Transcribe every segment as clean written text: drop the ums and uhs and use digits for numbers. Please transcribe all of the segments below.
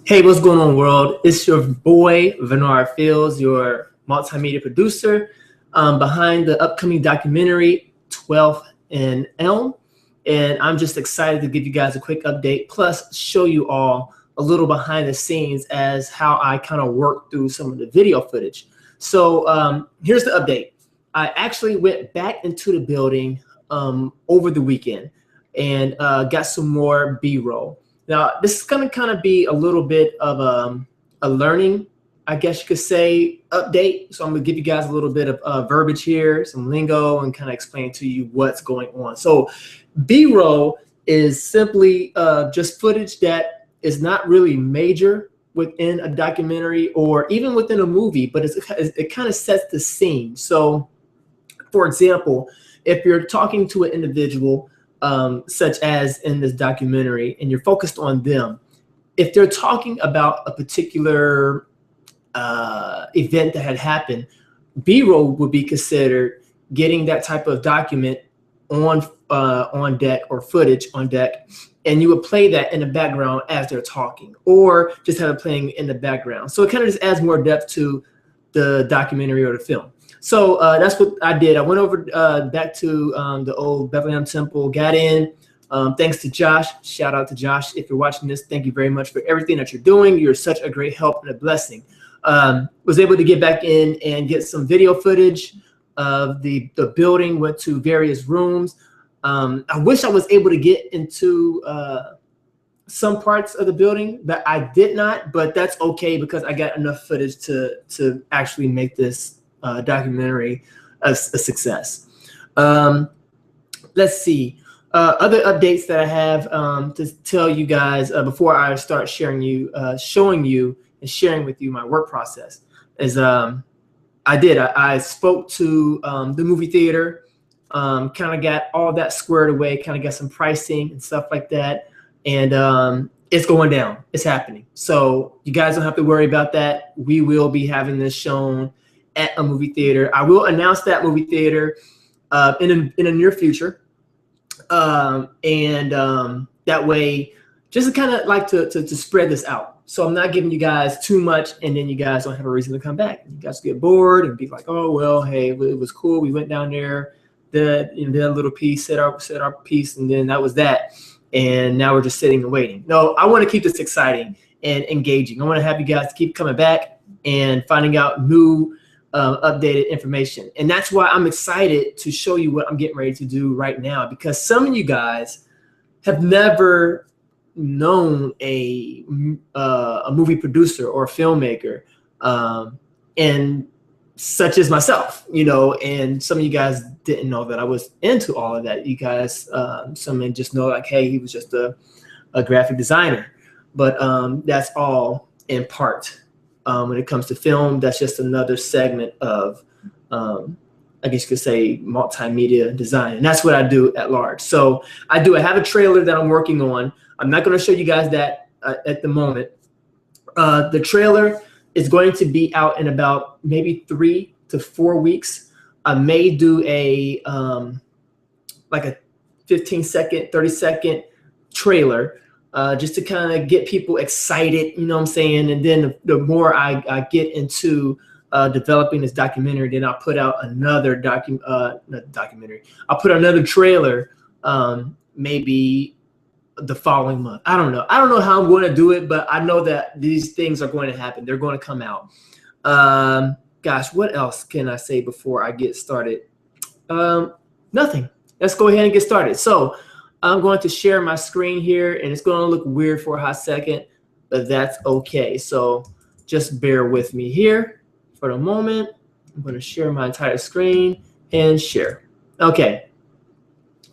Hey, what's going on, world? It's your boy, Venard Fields, your multimedia producer behind the upcoming documentary, 12th and Elm. And I'm just excited to give you guys a quick update, plus show you all a little behind the scenes as how I kind of work through some of the video footage. So here's the update. I actually went back into the building over the weekend and got some more B-roll. Now, this is going to kind of be a little bit of a learning, I guess you could say, update. So I'm going to give you guys a little bit of verbiage here, some lingo, and kind of explain to you what's going on. So B-roll is simply just footage that is not really major within a documentary or even within a movie, but it kind of sets the scene. So, for example, if you're talking to an individual, such as in this documentary, and you're focused on them, if they're talking about a particular event that had happened, B-roll would be considered getting that type of document on deck or footage on deck, and you would play that in the background as they're talking, or just have it playing in the background. So it kind of just adds more depth to the documentary or the film. So that's what I did. I went over back to the old Bethlehem Temple, got in. Thanks to Josh. Shout out to Josh. If you're watching this, thank you very much for everything that you're doing. You're such a great help and a blessing. Was able to get back in and get some video footage of the building, went to various rooms. I wish I was able to get into some parts of the building, but I did not, but that's okay because I got enough footage to actually make this documentary a success. Let's see. Other updates that I have to tell you guys before I start showing you and sharing with you my work process is I spoke to the movie theater, kind of got all that squared away, kind of got some pricing and stuff like that, and it's going down. It's happening. So you guys don't have to worry about that. We will be having this shown at a movie theater. I will announce that movie theater in the near future. That way, just to kind of like to spread this out. So I'm not giving you guys too much, and then you guys don't have a reason to come back. You guys get bored and be like, oh, well, hey, it was cool. We went down there, did a little piece, said our piece, and then that was that. And now we're just sitting and waiting. No, I want to keep this exciting and engaging. I want to have you guys keep coming back and finding out new updated information. And that's why I'm excited to show you what I'm getting ready to do right now, because some of you guys have never known a movie producer or a filmmaker, and such as myself, and some of you guys didn't know that I was into all of that. You guys, some may just know like, hey, he was just a graphic designer, but that's all in part. When it comes to film, that's just another segment of, I guess you could say, multimedia design. And that's what I do at large. So I have a trailer that I'm working on. I'm not going to show you guys that at the moment. The trailer is going to be out in about maybe 3 to 4 weeks. I may do a like a 15-second, 30-second trailer, just to kind of get people excited, you know what I'm saying? And then the more I get into developing this documentary, then I'll put out another documentary. I'll put another trailer maybe the following month. I don't know how I'm going to do it, but I know that these things are going to happen. They're going to come out. Gosh, what else can I say before I get started? Nothing. Let's go ahead and get started. So I'm going to share my screen here, and it's going to look weird for a hot second, but that's okay. So just bear with me here for the moment. I'm going to share my entire screen and share. Okay.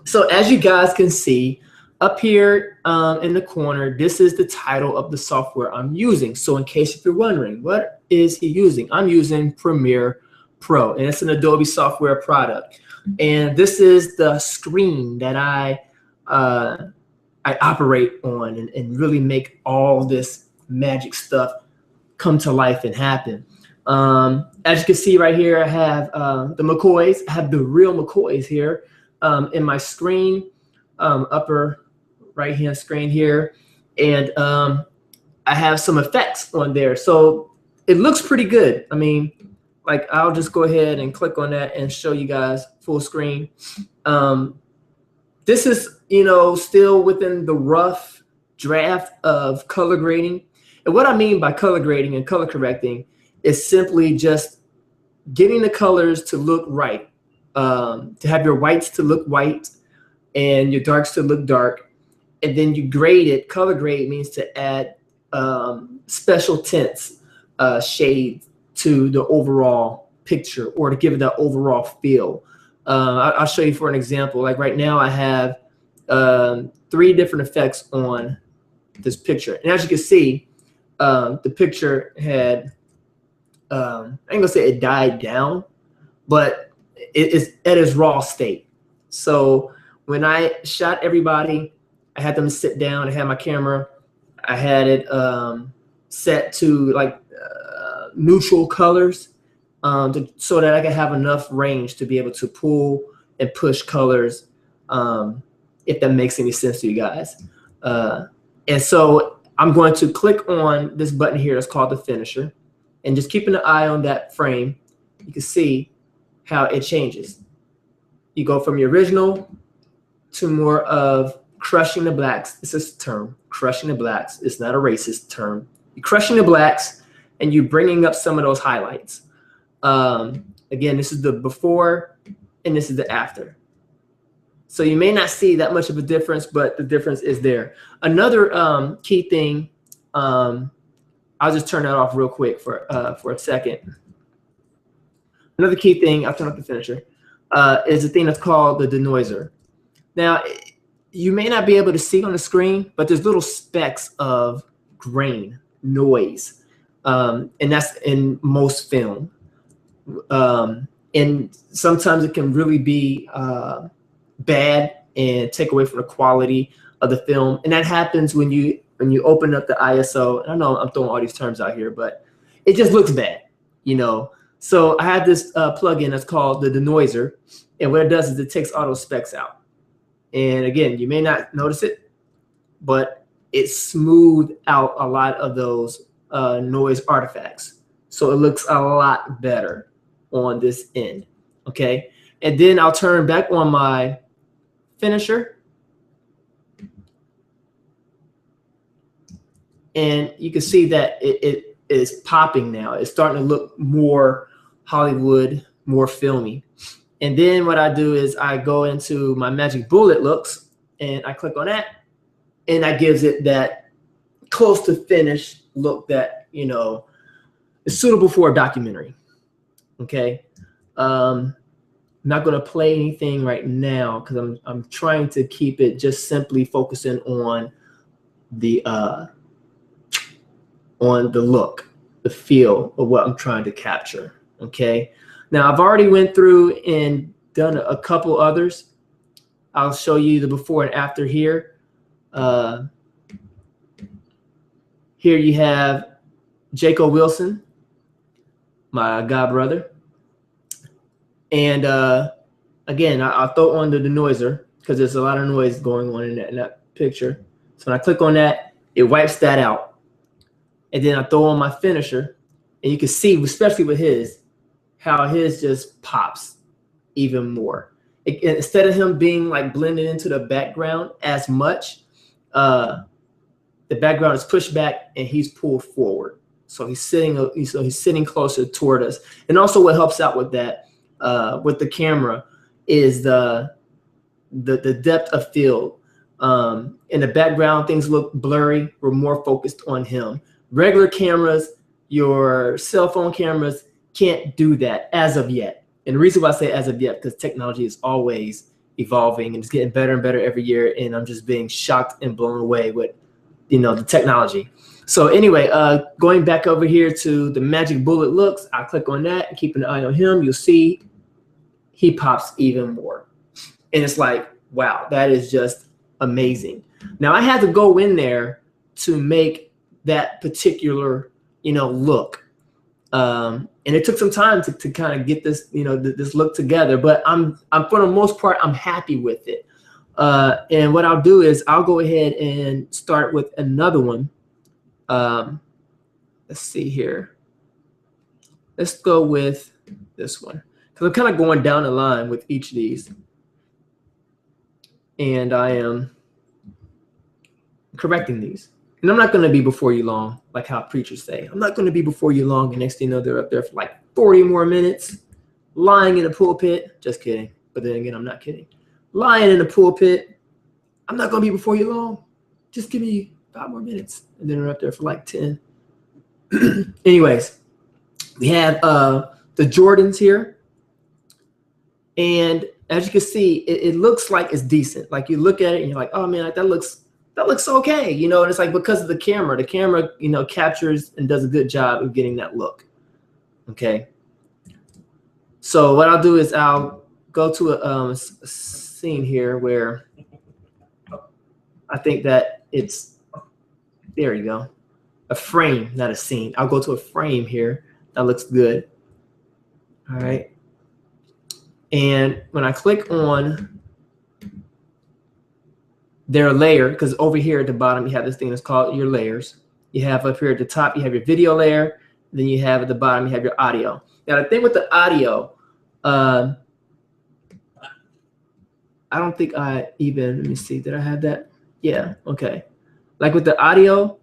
So as you guys can see up here in the corner, this is the title of the software I'm using. So in case if you're wondering, what is he using? I'm using Premiere Pro, and it's an Adobe software product. And this is the screen that I operate on and really make all this magic stuff come to life and happen. As you can see right here, I have the McCoys. I have the real McCoys here in my screen, upper right-hand screen here. And I have some effects on there. So it looks pretty good. I mean, like I'll just go ahead and click on that and show you guys full screen. This is, you know, still within the rough draft of color grading. And what I mean by color grading and color correcting is simply just getting the colors to look right, to have your whites to look white and your darks to look dark. And then you grade it. Color grade means to add special tints, shades to the overall picture, or to give it that overall feel. I'll show you for an example. Like right now I have 3 different effects on this picture. And as you can see, the picture had, I ain't gonna say it died down, but it is at its raw state. So when I shot everybody, I had them sit down. I had my camera. I had it set to like neutral colors, so that I could have enough range to be able to pull and push colors, if that makes any sense to you guys. And so I'm going to click on this button here that's called the finisher, and just keeping an eye on that frame, you can see how it changes. You go from your original to more of crushing the blacks. This is the term, crushing the blacks. It's not a racist term. You're crushing the blacks and you're bringing up some of those highlights. Again, this is the before and this is the after. So you may not see that much of a difference, but the difference is there. Another key thing, I'll just turn that off real quick for a second. Another key thing, I'll turn off the finisher, is a thing that's called the denoiser. Now, you may not be able to see on the screen, but there's little specks of grain, noise, and that's in most film. And sometimes it can really be bad and take away from the quality of the film. And that happens when you open up the ISO. I know I'm throwing all these terms out here, but it just looks bad, you know. So I have this plugin that's called the denoiser, and what it does is it takes all those specks out. And again, you may not notice it, but it smoothed out a lot of those noise artifacts. So it looks a lot better on this end, okay? And then I'll turn back on my finisher. And you can see that it is popping now. It's starting to look more Hollywood, more filmy. And then what I do is I go into my Magic Bullet looks and I click on that, and that gives it that close to finished look that, you know, is suitable for a documentary. Okay. I'm not going to play anything right now because I'm trying to keep it just simply focusing on the look, the feel of what I'm trying to capture. Okay. Now I've already went through and done a couple others. I'll show you the before and after here. Here you have Jaco Wilson, my god brother. And again, I'll throw on the denoiser because there's a lot of noise going on in that picture. So when I click on that, it wipes that out. And then I throw on my finisher, and you can see, especially with his, how his just pops even more. Instead of him being like blended into the background as much, the background is pushed back and he's pulled forward. So he's sitting closer toward us. And also what helps out with that, with the camera, is the depth of field. In the background, things look blurry. We're more focused on him. Regular cameras, your cell phone cameras, can't do that as of yet. And the reason why I say as of yet, because technology is always evolving and it's getting better and better every year. And I'm just being shocked and blown away with, you know, the technology. So anyway, going back over here to the Magic Bullet looks, I click on that and keep an eye on him. You'll see he pops even more. And it's like, wow, that is just amazing. Now I had to go in there to make that particular, you know, look. And it took some time to kind of get this, you know, this look together, but I'm for the most part, I'm happy with it. And what I'll do is I'll go ahead and start with another one. Let's see here. Let's go with this one, because I'm kind of going down the line with each of these. And I am correcting these. And I'm not going to be before you long, like how preachers say. I'm not going to be before you long. And next thing you know, they're up there for like 40 more minutes, lying in the pulpit. Just kidding. But then again, I'm not kidding. Lying in the pulpit. I'm not going to be before you long. Just give me 5 more minutes. And then they're up there for like 10. Anyways, we have the Jordans here. And as you can see, it looks like it's decent. Like you look at it and you're like, oh man, like, that looks okay, you know. And it's like because of the camera, you know, captures and does a good job of getting that look. Okay. So what I'll do is I'll go to a scene here where I think that it's, there you go, a frame, not a scene. I'll go to a frame here that looks good. All right. And when I click on their layer, because over here at the bottom, you have this thing that's called your layers. You have up here at the top, you have your video layer. Then you have at the bottom, you have your audio. Now, the thing with the audio, I don't think I even, let me see, did I have that? Yeah, okay. Like with the audio,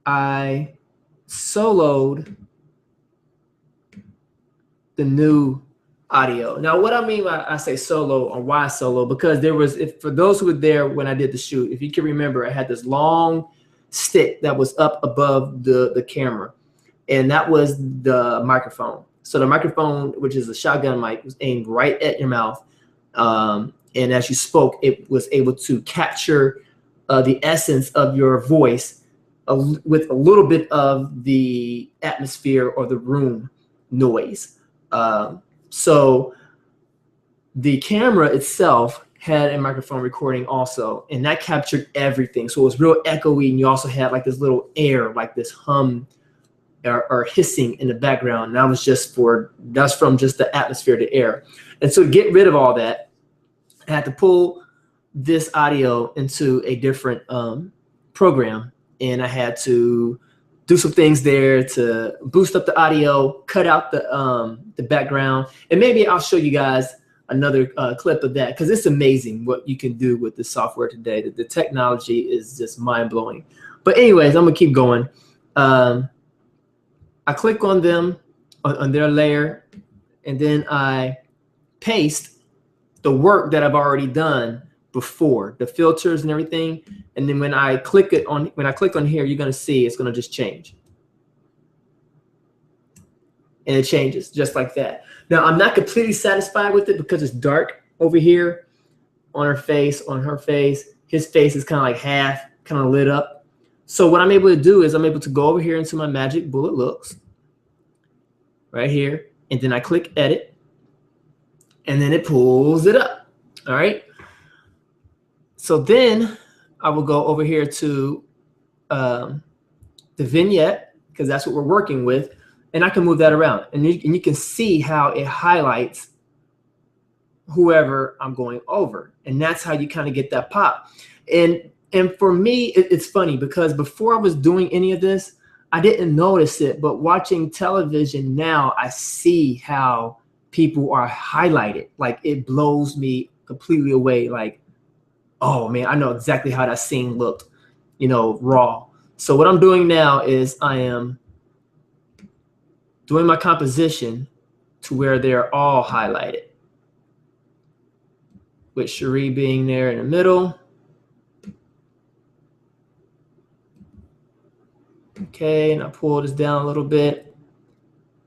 I soloed the new audio. Now, what I mean by I say solo or why solo, because there was, for those who were there when I did the shoot, if you can remember, I had this long stick that was up above the camera, and that was the microphone. So the microphone, which is a shotgun mic, was aimed right at your mouth. And as you spoke, it was able to capture the essence of your voice with a little bit of the atmosphere or the room noise. So the camera itself had a microphone recording also, and that captured everything. So it was real echoey, and you also had like this little air, like this hum or hissing in the background. And that was just that's from just the atmosphere, the air. And so to get rid of all that, I had to pull this audio into a different program, and I had to do some things there to boost up the audio, cut out the background, and maybe I'll show you guys another clip of that, because it's amazing what you can do with the software today. The technology is just mind-blowing. But anyways, I'm gonna keep going. I click on them, on their layer, and then I paste the work that I've already done before, the filters and everything. And then when I click on here, you're gonna see it's gonna just change. And it changes just like that. Now, I'm not completely satisfied with it because it's dark over here on her face, His face is kind of like half kind of lit up. So what I'm able to do is I'm able to go over here into my Magic Bullet Looks right here. And then I click edit, and then it pulls it up. All right. So then I will go over here to the vignette, because that's what we're working with. And I can move that around, and you can see how it highlights whoever I'm going over. And that's how you kind of get that pop. And for me, it's funny because before I was doing any of this, I didn't notice it. But watching television now, I see how people are highlighted. Like, it blows me completely away. Like, oh man, I know exactly how that scene looked, you know, raw. So what I'm doing now is I am doing my composition to where they're all highlighted, with Cherie being there in the middle. Okay, and I pull this down a little bit,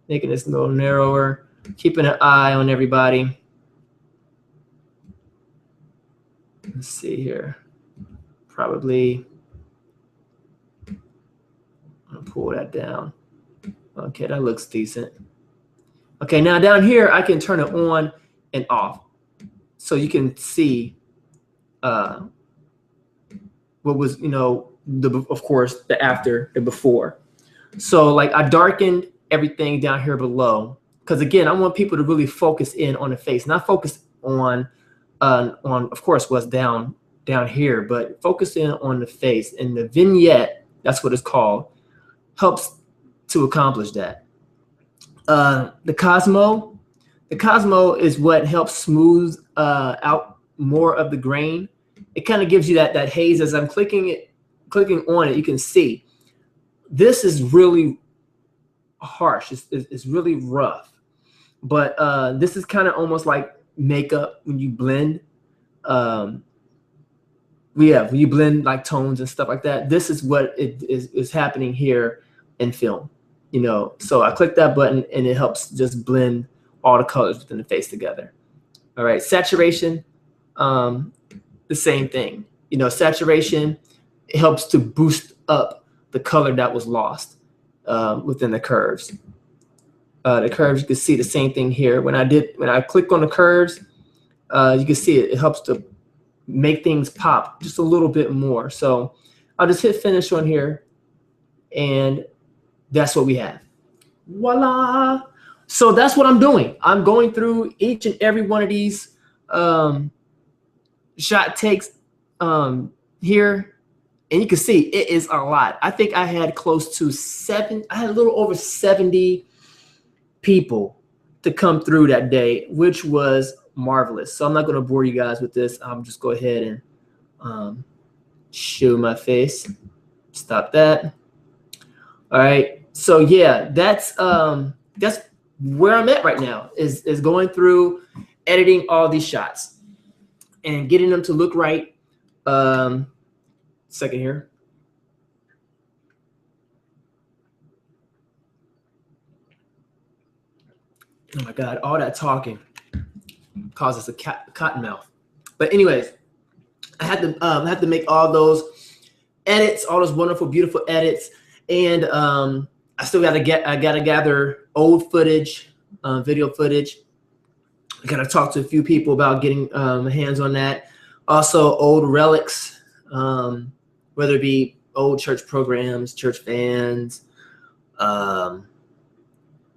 making this a little narrower, keeping an eye on everybody. Let's see here. Probably, I'll pull that down. Okay, that looks decent. Okay, now down here, I can turn it on and off. So you can see what was, you know, of course, the after, the before. So like I darkened everything down here below, because again, I want people to really focus in on the face, not focus on of course what's down here, but focusing on the face. And the vignette, that's what it's called, helps to accomplish that. The Cosmo is what helps smooth out more of the grain. It kind of gives you that haze. As I'm clicking on it, you can see this is really harsh. It's really rough, but this is kind of almost like makeup when you blend. When you blend like tones and stuff like that. This is what is happening here in film. So I click that button and it helps just blend all the colors within the face together. All right, saturation, the same thing. Saturation, it helps to boost up the color that was lost within the curves. The curves, you can see the same thing here. When I click on the curves, you can see it helps to make things pop just a little bit more. So I'll just hit finish on here, and that's what we have. Voila. So that's what I'm doing. I'm going through each and every one of these shot takes here, and you can see it is a lot. I think I had close to I had a little over 70 people to come through that day, which was marvelous. So I'm not going to bore you guys with this. I'll just go ahead and show my face. Stop that. All right. So yeah, that's where I'm at right now, is going through editing all these shots and getting them to look right. Second here. Oh my God, all that talking causes a cotton mouth. But anyways, I had to make all those edits, all those wonderful, beautiful edits, and I still gotta gather old footage, video footage. I gotta talk to a few people about getting hands on that. Also, old relics, whether it be old church programs, church fans, other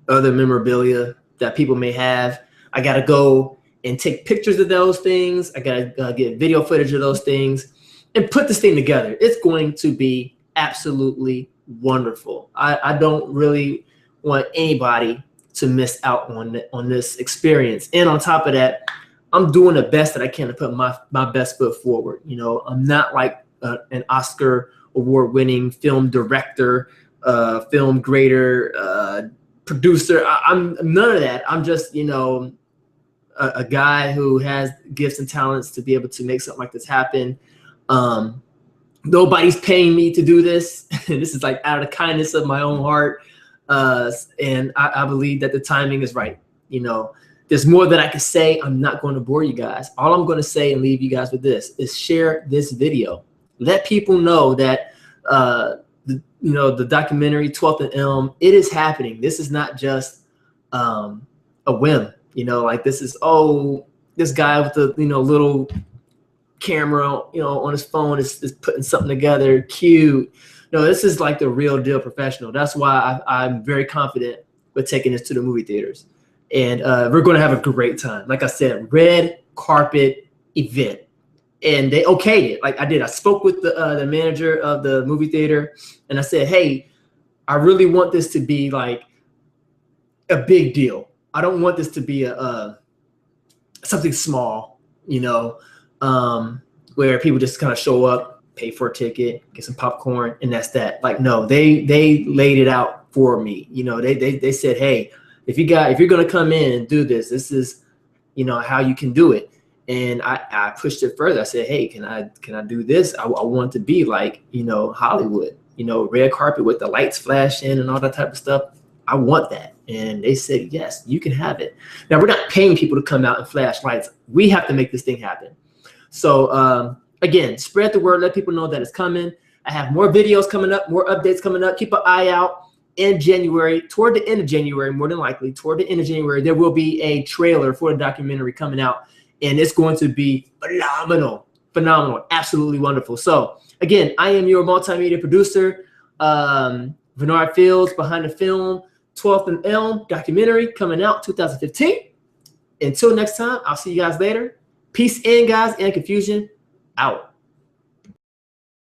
memorabilia that people may have. I gotta go and take pictures of those things. I gotta get video footage of those things and put this thing together. It's going to be absolutely wonderful. I don't really want anybody to miss out on this experience. And on top of that, I'm doing the best that I can to put my best foot forward. I'm not like an Oscar award-winning film director, film grader, producer. I'm none of that. I'm just, a guy who has gifts and talents to be able to make something like this happen. Nobody's paying me to do this. This is like out of the kindness of my own heart. And I believe that the timing is right. There's more that I can say. I'm not going to bore you guys. All I'm going to say and leave you guys with this is share this video. Let people know that, the documentary 12th and Elm, it is happening. This is not just a whim. This is, this guy with the, little camera, on his phone is putting something together cute. No, this is like the real deal professional. That's why I'm very confident with taking this to the movie theaters. And we're going to have a great time. Like I said, red carpet event. And they okayed it. Like I did. I spoke with the manager of the movie theater, and I said, hey, I really want this to be like a big deal. I don't want this to be something small, where people just kind of show up, pay for a ticket, get some popcorn, and that's that. Like, no, they laid it out for me. They said, hey, if you're gonna come in and do this, this is, how you can do it. And I pushed it further. I said, hey, can I do this? I want to be like, Hollywood, red carpet with the lights flashing and all that type of stuff. I want that. And they said, yes, you can have it. Now, we're not paying people to come out and flash lights. We have to make this thing happen. So again, spread the word. Let people know that it's coming. I have more videos coming up, more updates coming up. Keep an eye out. In January, toward the end of January, more than likely, toward the end of January, there will be a trailer for the documentary coming out. And it's going to be phenomenal, absolutely wonderful. So again, I am your multimedia producer, Bernard Fields, behind the film, 12th and Elm documentary coming out 2015. Until next time, I'll see you guys later. Peace in, guys, and confusion out.